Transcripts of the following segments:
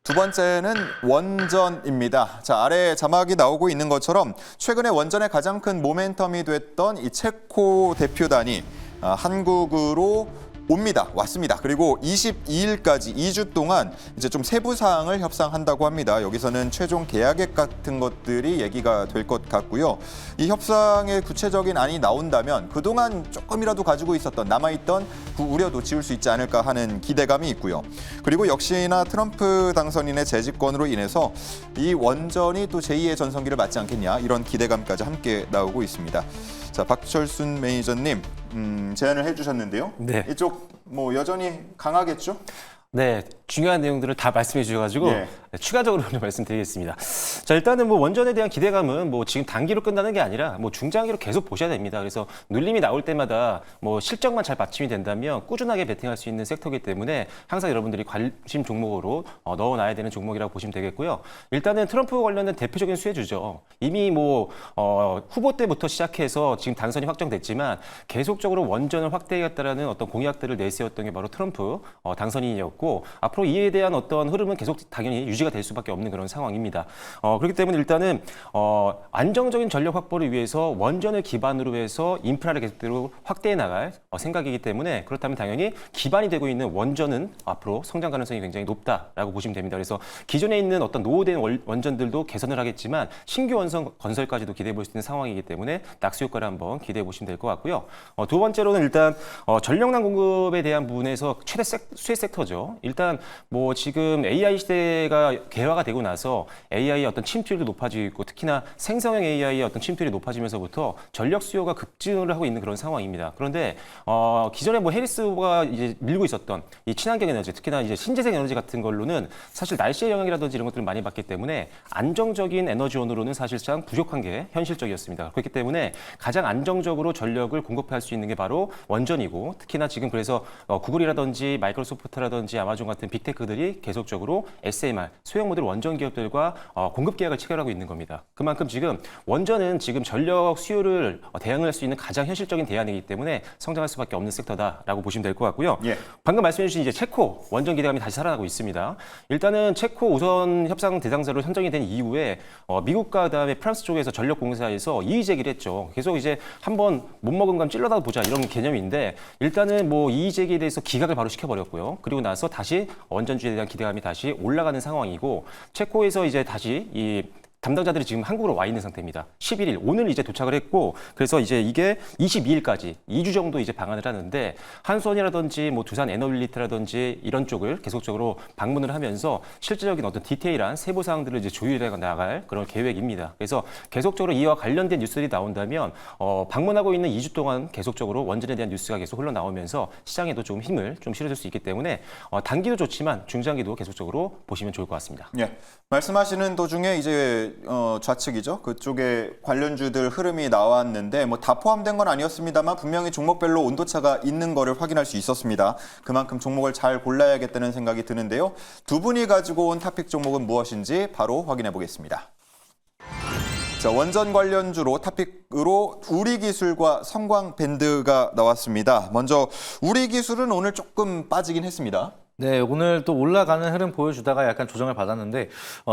두 번째는 원전입니다. 자, 아래 자막이 나오고 있는 것처럼 최근에 원전의 가장 큰 모멘텀이 됐던 이 체코 대표단이 한국으로 왔습니다. 그리고 22일까지 2주 동안 이제 좀 세부 사항을 협상한다고 합니다. 여기서는 최종 계약액 같은 것들이 얘기가 될 것 같고요. 이 협상의 구체적인 안이 나온다면 그동안 조금이라도 가지고 있었던 남아있던 그 우려도 지울 수 있지 않을까 하는 기대감이 있고요. 그리고 역시나 트럼프 당선인의 재집권으로 인해서 이 원전이 또 제2의 전성기를 맞지 않겠냐 이런 기대감까지 함께 나오고 있습니다. 자, 박철순 매니저님 제안을 해주셨는데요. 네. 이쪽 뭐 여전히 강하겠죠? 네, 중요한 내용들을 다 말씀해 주셔가지고 예. 추가적으로 좀 말씀드리겠습니다. 자, 일단은 뭐 원전에 대한 기대감은 뭐 지금 단기로 끝나는 게 아니라 뭐 중장기로 계속 보셔야 됩니다. 그래서 눌림이 나올 때마다 뭐 실적만 잘 받침이 된다면 꾸준하게 베팅할 수 있는 섹터이기 때문에 항상 여러분들이 관심 종목으로 넣어놔야 되는 종목이라고 보시면 되겠고요. 일단은 트럼프 관련된 대표적인 수혜주죠. 이미 뭐 후보 때부터 시작해서 지금 당선이 확정됐지만 계속적으로 원전을 확대하겠다라는 어떤 공약들을 내세웠던 게 바로 트럼프 당선인이었고 앞으로 이에 대한 어떤 흐름은 계속 당연히 유지가 될 수밖에 없는 그런 상황입니다. 그렇기 때문에 일단은 안정적인 전력 확보를 위해서 원전을 기반으로 해서 인프라를 계속적으로 확대해 나갈 생각이기 때문에 그렇다면 당연히 기반이 되고 있는 원전은 앞으로 성장 가능성이 굉장히 높다라고 보시면 됩니다. 그래서 기존에 있는 어떤 노후된 원전들도 개선을 하겠지만 신규 원전 건설까지도 기대해 볼 수 있는 상황이기 때문에 낙수 효과를 한번 기대해 보시면 될 것 같고요. 두 번째로는 일단 전력난 공급에 대한 부분에서 최대 수혜 섹터죠. 일단 뭐 지금 AI 시대가 개화가 되고 나서 AI의 어떤 침투율도 높아지고 있고 특히나 생성형 AI의 어떤 침투율이 높아지면서부터 전력 수요가 급증을 하고 있는 그런 상황입니다. 그런데 기존에 뭐 해리스 후보가 이제 밀고 있었던 이 친환경 에너지, 특히나 이제 신재생 에너지 같은 걸로는 사실 날씨의 영향이라든지 이런 것들을 많이 받기 때문에 안정적인 에너지원으로는 사실상 부족한 게 현실적이었습니다. 그렇기 때문에 가장 안정적으로 전력을 공급할 수 있는 게 바로 원전이고 특히나 지금 그래서 구글이라든지 마이크로소프트라든지 아마존 같은 빅테크들이 계속적으로 SMR, 소형 모듈 원전 기업들과 공급 계약을 체결하고 있는 겁니다. 그만큼 지금 원전은 지금 전력 수요를 대응할 수 있는 가장 현실적인 대안이기 때문에 성장할 수밖에 없는 섹터다라고 보시면 될 것 같고요. 예. 방금 말씀해 주신 이제 체코 원전 기대감이 다시 살아나고 있습니다. 일단은 체코 우선 협상 대상자로 선정이 된 이후에 미국과 그다음에 프랑스 쪽에서 전력 공사에서 이의 제기를 했죠. 계속 이제 한번 못 먹은 건 찔러다 보자 이런 개념인데 일단은 뭐 이의 제기에 대해서 기각을 바로 시켜버렸고요. 그리고 나서 다시 원전주에 대한 기대감이 다시 올라가는 상황이고 체코에서 이제 다시 이 담당자들이 지금 한국으로 와 있는 상태입니다. 11일, 오늘 이제 도착을 했고, 그래서 이제 이게 22일까지 2주 정도 이제 방한을 하는데, 한수원이라든지 뭐 두산 에너빌리티라든지 이런 쪽을 계속적으로 방문을 하면서 실질적인 어떤 디테일한 세부 사항들을 이제 조율해 나갈 그런 계획입니다. 그래서 계속적으로 이와 관련된 뉴스들이 나온다면, 방문하고 있는 2주 동안 계속적으로 원전에 대한 뉴스가 계속 흘러나오면서 시장에도 좀 힘을 좀 실어줄 수 있기 때문에, 단기도 좋지만 중장기도 계속적으로 보시면 좋을 것 같습니다. 예. 말씀하시는 도중에 이제 좌측이죠. 그쪽에 관련주들 흐름이 나왔는데 뭐 다 포함된 건 아니었습니다만 분명히 종목별로 온도차가 있는 거를 확인할 수 있었습니다. 그만큼 종목을 잘 골라야겠다는 생각이 드는데요. 두 분이 가지고 온 탑픽 종목은 무엇인지 바로 확인해 보겠습니다. 자, 원전 관련주로 탑픽으로 우리기술과 성광밴드가 나왔습니다. 먼저 우리기술은 오늘 조금 빠지긴 했습니다. 네, 오늘 또 올라가는 흐름 보여주다가 약간 조정을 받았는데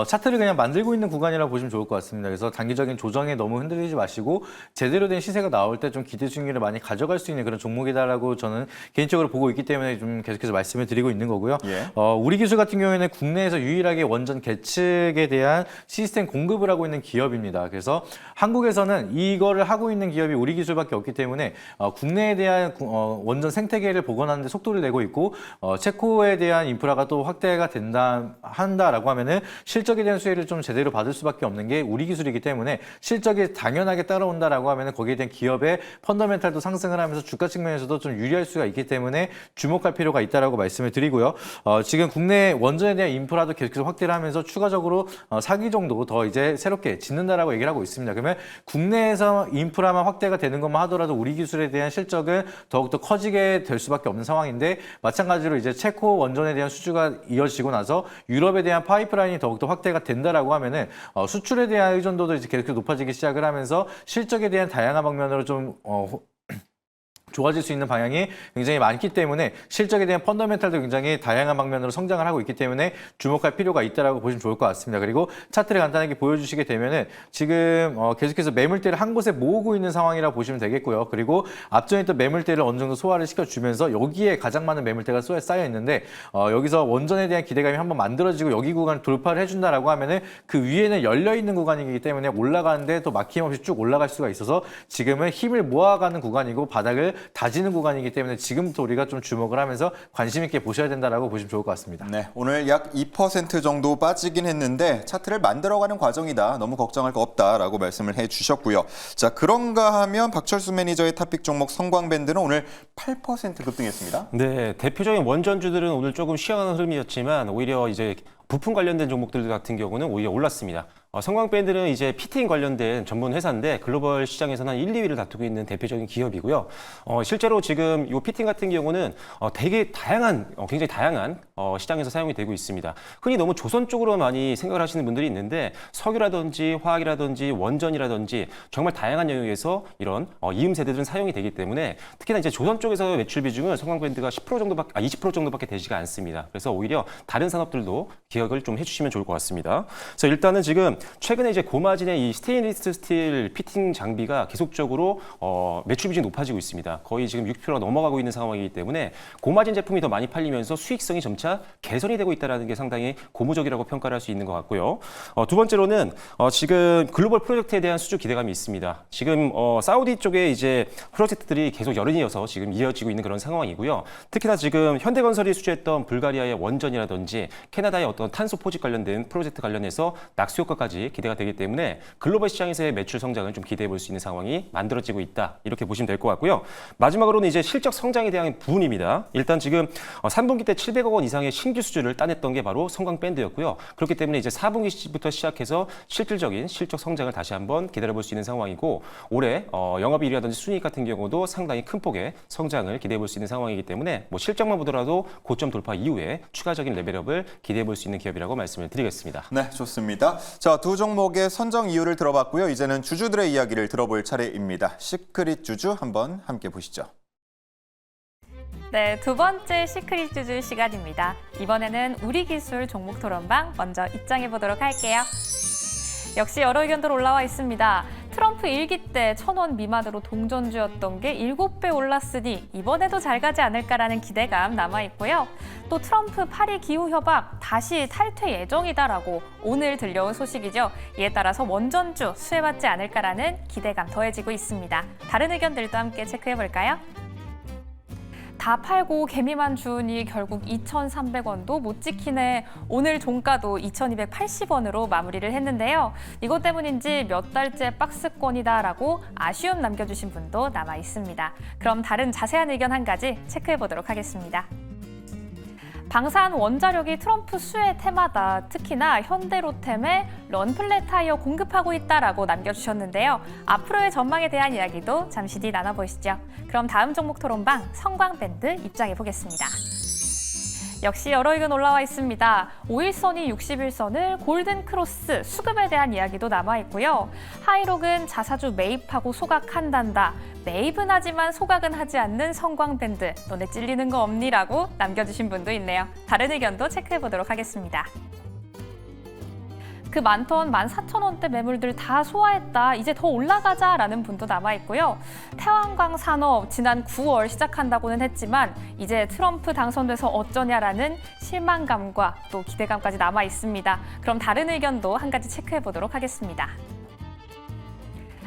차트를 그냥 만들고 있는 구간이라고 보시면 좋을 것 같습니다. 그래서 단기적인 조정에 너무 흔들리지 마시고 제대로 된 시세가 나올 때 좀 기대 중기를 많이 가져갈 수 있는 그런 종목이다라고 저는 개인적으로 보고 있기 때문에 좀 계속해서 말씀을 드리고 있는 거고요. 예. 우리기술 같은 경우에는 국내에서 유일하게 원전 계측에 대한 시스템 공급을 하고 있는 기업입니다. 그래서 한국에서는 이거를 하고 있는 기업이 우리기술밖에 없기 때문에 국내에 대한 원전 생태계를 복원하는 데 속도를 내고 있고 체코에 대한 인프라가 또 확대가 한다라고 하면은 실적에 대한 수혜를 좀 제대로 받을 수밖에 없는 게 우리 기술이기 때문에 실적이 당연하게 따라온다라고 하면은 거기에 대한 기업의 펀더멘탈도 상승을 하면서 주가 측면에서도 좀 유리할 수가 있기 때문에 주목할 필요가 있다라고 말씀을 드리고요. 지금 국내 원전에 대한 인프라도 계속해서 확대를 하면서 추가적으로 4기 정도 더 이제 새롭게 짓는다라고 얘기를 하고 있습니다. 그러면 국내에서 인프라만 확대가 되는 것만 하더라도 우리 기술에 대한 실적은 더욱더 커지게 될 수밖에 없는 상황인데 마찬가지로 이제 체코 원전에 대한 수주가 이어지고 나서 유럽에 대한 파이프라인이 더욱더 확대가 된다라고 하면은 수출에 대한 의존도도 이제 계속 높아지기 시작을 하면서 실적에 대한 다양한 방면으로 좀 좋아질 수 있는 방향이 굉장히 많기 때문에 실적에 대한 펀더멘탈도 굉장히 다양한 방면으로 성장을 하고 있기 때문에 주목할 필요가 있다라고 보시면 좋을 것 같습니다. 그리고 차트를 간단하게 보여주시게 되면은 지금 계속해서 매물대를 한 곳에 모으고 있는 상황이라고 보시면 되겠고요. 그리고 앞전에 있던 매물대를 어느 정도 소화를 시켜주면서 여기에 가장 많은 매물대가 쌓여 있는데 여기서 원전에 대한 기대감이 한번 만들어지고 여기 구간 돌파를 해준다라고 하면은 그 위에는 열려 있는 구간이기 때문에 올라가는데 또 막힘없이 쭉 올라갈 수가 있어서 지금은 힘을 모아가는 구간이고 바닥을 다지는 구간이기 때문에 지금부터 우리가 좀 주목을 하면서 관심 있게 보셔야 된다라고 보시면 좋을 것 같습니다. 네, 오늘 약 2% 정도 빠지긴 했는데 차트를 만들어가는 과정이다. 너무 걱정할 거 없다라고 말씀을 해주셨고요. 자, 그런가 하면 박철수 매니저의 탑픽 종목 성광밴드는 오늘 8% 급등했습니다. 네, 대표적인 원전주들은 오늘 조금 쉬어가는 흐름이었지만 오히려 이제 부품 관련된 종목들 같은 경우는 오히려 올랐습니다. 성광밴드는 이제 피팅 관련된 전문 회사인데 글로벌 시장에서는 한 1, 2위를 다투고 있는 대표적인 기업이고요. 실제로 지금 이 피팅 같은 경우는 되게 다양한, 굉장히 다양한 시장에서 사용이 되고 있습니다. 흔히 너무 조선 쪽으로 많이 생각을 하시는 분들이 있는데 석유라든지 화학이라든지 원전이라든지 정말 다양한 영역에서 이런 이음 세대들은 사용이 되기 때문에 특히나 이제 조선 쪽에서 매출 비중은 성광밴드가 10% 정도밖에, 20% 정도밖에 되지가 않습니다. 그래서 오히려 다른 산업들도 기억을 좀 해주시면 좋을 것 같습니다. 그래서 일단은 지금 최근에 이제 고마진의 이 스테인리스 스틸 피팅 장비가 계속적으로 매출 비중이 높아지고 있습니다. 거의 지금 6%가 넘어가고 있는 상황이기 때문에 고마진 제품이 더 많이 팔리면서 수익성이 점차 개선이 되고 있다는 게 상당히 고무적이라고 평가를 할 수 있는 것 같고요. 두 번째로는 지금 글로벌 프로젝트에 대한 수주 기대감이 있습니다. 지금 사우디 쪽에 이제 프로젝트들이 계속 열흘이어서 지금 이어지고 있는 그런 상황이고요. 특히나 지금 현대건설이 수주했던 불가리아의 원전이라든지 캐나다의 어떤 탄소 포집 관련된 프로젝트 관련해서 낙수 효과까지 기대가 되기 때문에 글로벌 시장에서의 매출 성장을 좀 기대해 볼 수 있는 상황이 만들어지고 있다. 이렇게 보시면 될 것 같고요. 마지막으로는 이제 실적 성장에 대한 부분입니다. 일단 지금 3분기 때 700억 원 이상의 신규 수주를 따냈던 게 바로 성광밴드였고요. 그렇기 때문에 이제 4분기부터 시작해서 실질적인 실적 성장을 다시 한번 기다려 볼 수 있는 상황이고 올해 영업이익이라든지 순이익 같은 경우도 상당히 큰 폭의 성장을 기대해 볼 수 있는 상황이기 때문에 뭐 실적만 보더라도 고점 돌파 이후에 추가적인 레벨업을 기대해 볼 수 있는 기업이라고 말씀을 드리겠습니다. 네, 좋습니다. 자, 두 종목의 선정 이유를 들어봤고요. 이제는 주주들의 이야기를 들어볼 차례입니다. 시크릿 주주 한번 함께 보시죠. 네, 두 번째 시크릿 주주 시간입니다. 이번에는 우리 기술 종목 토론방 먼저 입장해 보도록 할게요. 역시 여러 의견들 올라와 있습니다. 트럼프 일기 때 1,000원 미만으로 동전주였던 게 7배 올랐으니 이번에도 잘 가지 않을까라는 기대감 남아있고요. 또 트럼프 파리 기후협약 다시 탈퇴 예정이다라고 오늘 들려온 소식이죠. 이에 따라서 원전주 수혜받지 않을까라는 기대감 더해지고 있습니다. 다른 의견들도 함께 체크해볼까요? 다 팔고 개미만 주우니 결국 2,300원도 못 지키네. 오늘 종가도 2,280원으로 마무리를 했는데요. 이것 때문인지 몇 달째 박스권이다라고 아쉬움 남겨주신 분도 남아 있습니다. 그럼 다른 자세한 의견 한 가지 체크해 보도록 하겠습니다. 방산 원자력이 트럼프 수혜 테마다. 특히나 현대로템에 런플랫 타이어 공급하고 있다라고 남겨주셨는데요. 앞으로의 전망에 대한 이야기도 잠시 뒤 나눠보시죠. 그럼 다음 종목 토론방 성광밴드 입장해 보겠습니다. 역시 여러 의견 올라와 있습니다. 5일선이 61선을 골든크로스 수급에 대한 이야기도 남아있고요. 하이록은 자사주 매입하고 소각한단다. 매입은 하지만 소각은 하지 않는 성광밴드. 너네 찔리는 거 없니라고 남겨주신 분도 있네요. 다른 의견도 체크해보도록 하겠습니다. 그 많던 14,000원대 매물들 다 소화했다. 이제 더 올라가자라는 분도 남아있고요. 태양광 산업 지난 9월 시작한다고는 했지만 이제 트럼프 당선돼서 어쩌냐라는 실망감과 또 기대감까지 남아있습니다. 그럼 다른 의견도 한 가지 체크해보도록 하겠습니다.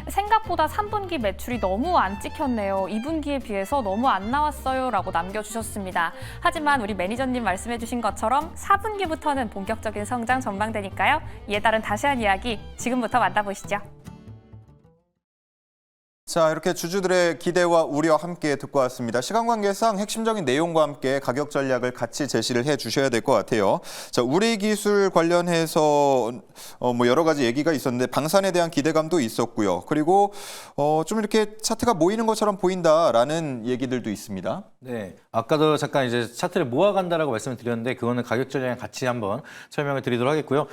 생각보다 3분기 매출이 너무 안 찍혔네요. 2분기에 비해서 너무 안 나왔어요 라고 남겨주셨습니다. 하지만 우리 매니저님 말씀해주신 것처럼 4분기부터는 본격적인 성장 전망되니까요. 이에 따른 자세한 이야기 지금부터 만나보시죠. 자, 이렇게 주주들의 기대와 우려 함께 듣고 왔습니다. 시간 관계상 핵심적인 내용과 함께 가격 전략을 같이 제시를 해 주셔야 될 것 같아요. 자, 우리 기술 관련해서 뭐 여러 가지 얘기가 있었는데 방산에 대한 기대감도 있었고요. 그리고 좀 이렇게 차트가 모이는 것처럼 보인다라는 얘기들도 있습니다. 네, 아까도 잠깐 이제 차트를 모아간다라고 말씀을 드렸는데 그거는 가격 전략 같이 한번 설명을 드리도록 하겠고요.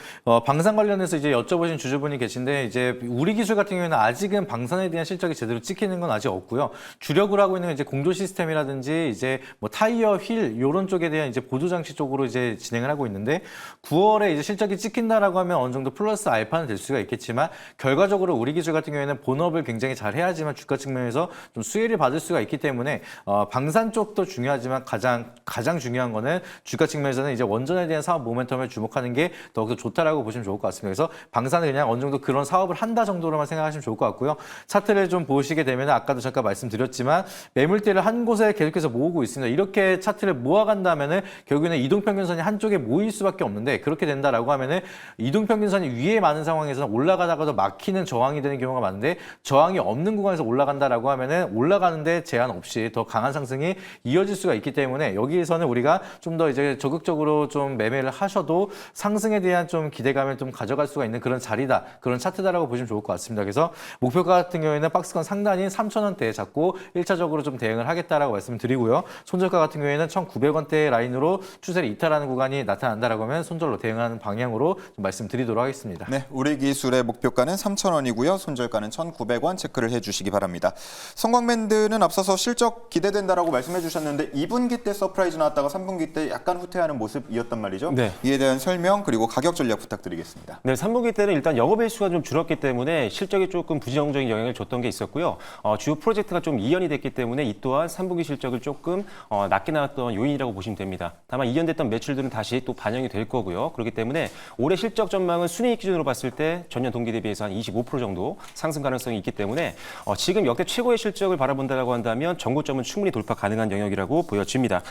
방산 관련해서 이제 여쭤보신 주주분이 계신데 이제 우리 기술 같은 경우에는 아직은 방산에 대한 실적이 제대로 찍히는 건 아직 없고요. 주력으로 하고 있는 건 이제 공조 시스템이라든지 이제 뭐 타이어, 휠 이런 쪽에 대한 이제 보조 장치 쪽으로 이제 진행을 하고 있는데 9월에 이제 실적이 찍힌다라고 하면 어느 정도 플러스 알파는 될 수가 있겠지만 결과적으로 우리 기술 같은 경우에는 본업을 굉장히 잘 해야지만 주가 측면에서 좀 수혜를 받을 수가 있기 때문에 방산 쪽도 중요하지만 가장 중요한 거는 주가 측면에서는 이제 원전에 대한 사업 모멘텀을 주목하는 게 더욱더 좋다라고 보시면 좋을 것 같습니다. 그래서 방산은 그냥 어느 정도 그런 사업을 한다 정도로만 생각하시면 좋을 것 같고요. 차트를 좀 보시게 되면 아까도 잠깐 말씀드렸지만 매물대를 한 곳에 계속해서 모으고 있습니다. 이렇게 차트를 모아간다면은 결국에는 이동평균선이 한쪽에 모일 수밖에 없는데 그렇게 된다라고 하면은 이동평균선이 위에 많은 상황에서는 올라가다가도 막히는 저항이 되는 경우가 많은데 저항이 없는 구간에서 올라간다라고 하면은 올라가는데 제한 없이 더 강한 상승이 이어질 수가 있기 때문에 여기에서는 우리가 좀 더 이제 적극적으로 좀 매매를 하셔도 상승에 대한 좀 기대감을 좀 가져갈 수가 있는 그런 자리다, 그런 차트다라고 보시면 좋을 것 같습니다. 그래서 목표가 같은 경우에는 박스권 상단인 3,000원대에 잡고 1차적으로 좀 대응을 하겠다라고 말씀을 드리고요. 손절가 같은 경우에는 1,900원대 라인으로 추세를 이탈하는 구간이 나타난다라고 하면 손절로 대응하는 방향으로 좀 말씀드리도록 하겠습니다. 네, 우리 기술의 목표가는 3,000원이고요. 손절가는 1,900원 체크를 해주시기 바랍니다. 성광밴드는 앞서서 실적 기대된다라고 말씀해 주셨는데 2분기 때 서프라이즈 나왔다가 3분기 때 약간 후퇴하는 모습이었단 말이죠. 네. 이에 대한 설명 그리고 가격 전략 부탁드리겠습니다. 네, 3분기 때는 일단 영업일 수가 좀 줄었기 때문에 실적이 조금 부정적인 영향을 줬던 게 있었고요. 주요 프로젝트가 좀 이연이 됐기 때문에 이 또한 3분기 실적을 조금 낮게 나왔던 요인이라고 보시면 됩니다. 다만 이연됐던 매출들은 다시 또 반영이 될 거고요. 그렇기 때문에 올해 실적 전망은 순이익 기준으로 봤을 때 전년 동기 대비해서 한 25% 정도 상승 가능성이 있기 때문에 지금 역대 최고의 실적을 바라본다고 한다면 정고점은 충분히 돌파 가능한 영역이라고 보여집니다.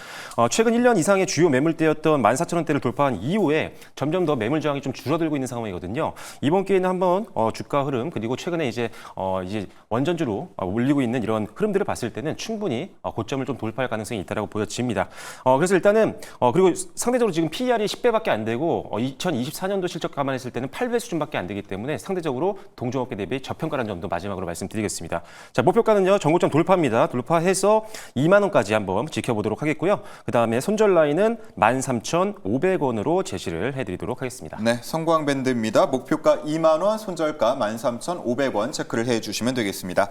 최근 1년 이상의 주요 매물대였던 14,000원대를 돌파한 이후에 점점 더 매물 저항이 좀 줄어들고 있는 상황이거든요. 이번 기회에는 한번 주가 흐름 그리고 최근에 이제 원전주로 올리고 있는 이런 흐름들을 봤을 때는 충분히 고점을 좀 돌파할 가능성이 있다고 보여집니다. 그래서 일단은 그리고 상대적으로 지금 PER이 10배밖에 안 되고 2024년도 실적 감안했을 때는 8배 수준밖에 안 되기 때문에 상대적으로 동종업계 대비 저평가라는 점도 마지막으로 말씀드리겠습니다. 자, 목표가는요. 정고점 돌파입니다. 돌파해서 2만 원까지 한번 지켜보도록 하겠고요. 그다음에 손절 라인은 13,500원으로 제시를 해드리도록 하겠습니다. 네, 성광밴드입니다. 목표가 2만 원, 손절가 13,500원 체크를 해주시면 되겠습니다.